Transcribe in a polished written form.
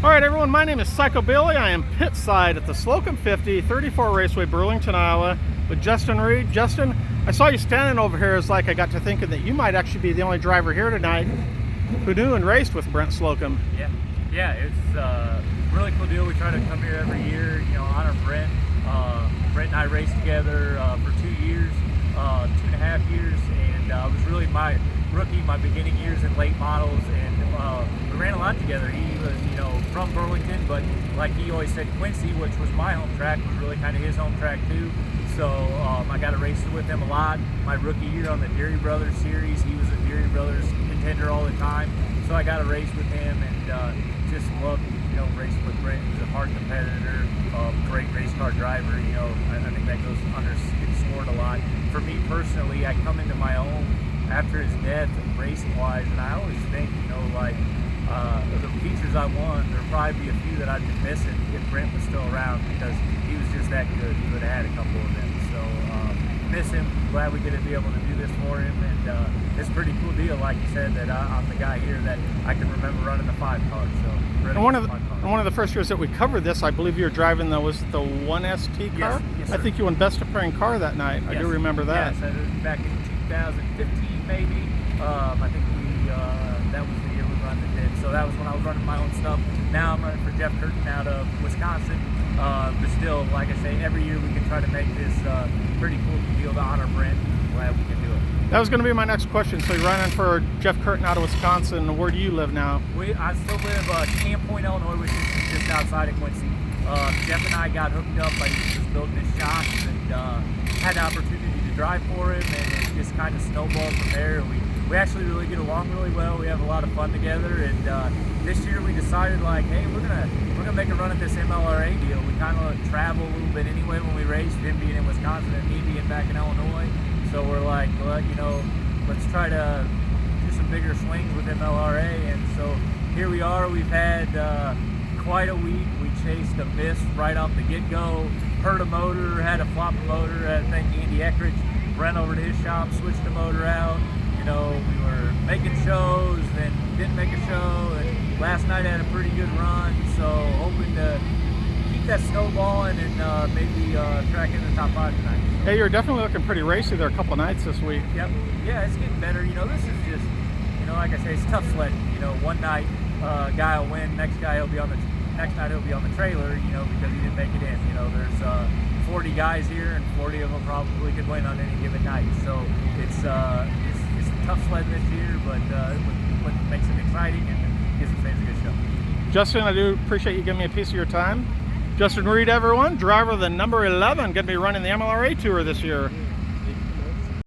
All right, everyone, my name is Psycho Billy. I am pit side at the Slocum 50, 34 Raceway, Burlington, Iowa, with Justin Reed. Justin, I saw you standing over here. It's like I got to thinking that you might actually be the only driver here tonight who knew and raced with Brent Slocum. Yeah, it's a really cool deal. We try to come here every year, honor Brent. Brent and I raced together for 2 years, 2.5 years, and it was really my beginning years in late models, and we ran a lot together. He was, from Burlington, but like he always said, Quincy, which was my home track, was really kind of his home track too. So I got to race with him a lot. My rookie year on the Deary Brothers series, he was a Deary Brothers contender all the time. So I got to race with him, and just loved, racing with Brent. He's a hard competitor, great race car driver. I think that goes underscored a lot. For me personally, I come into my own after his death, racing-wise, and I always think, the features I won, there'll probably be a few that I'd been missing if Brent was still around, because he was just that good. He would have had a couple of them. So miss him. Glad we get to be able to do this for him, and it's a pretty cool deal, like you said, that I'm the guy here that I can remember running the 5 car. So really and one of the first years that we covered this, I believe you were driving the 1ST car. Yes, I think you won best appearing car that night. Yes. I do remember that. Yes, it was back in 2015 maybe. I think that was the year we run the did. So that was when I was running my own stuff. Now I'm running for Jeff Curtin out of Wisconsin. But still, like I say, every year we can try to make this pretty cool deal to honor Brent. Glad we can do it. That was going to be my next question. So you're running for Jeff Curtin out of Wisconsin. Where do you live now? I still live Camp Point, Illinois, which is just outside of Quincy. Jeff and I got hooked up. I was just building his shop and had the opportunity to drive for him, and it just kind of snowballed from there. We actually really get along really well. We have a lot of fun together, and this year we decided, like, hey, we're gonna make a run at this MLRA deal. We kind of travel a little bit anyway when we race, him being in Wisconsin and me being back in Illinois. So we're like, well, let's try to do some bigger swings with MLRA. And so here we are. We've had quite a week. We chased a miss right off the get-go. Hurt a motor, had a flop a motor. I think Andy Eckridge ran over to his shop, switched the motor out. We were making shows, then didn't make a show, and last night had a pretty good run, so hoping to keep that snowballing and maybe track in the top 5 tonight. So. Hey, you're definitely looking pretty racy there a couple of nights this week. Yep. Yeah, it's getting better. This is just, like I say, it's tough sledding. One night guy will win, next night he'll be on the trailer, because he didn't make it in. There's 40 guys here, and 40 of them probably could win on any given night. So it's tough sledding this year, but what makes it exciting and gives the fans a good show. Justin, I do appreciate you giving me a piece of your time. Justin Reed, everyone, driver of the number 11, going to be running the MLRA Tour this year.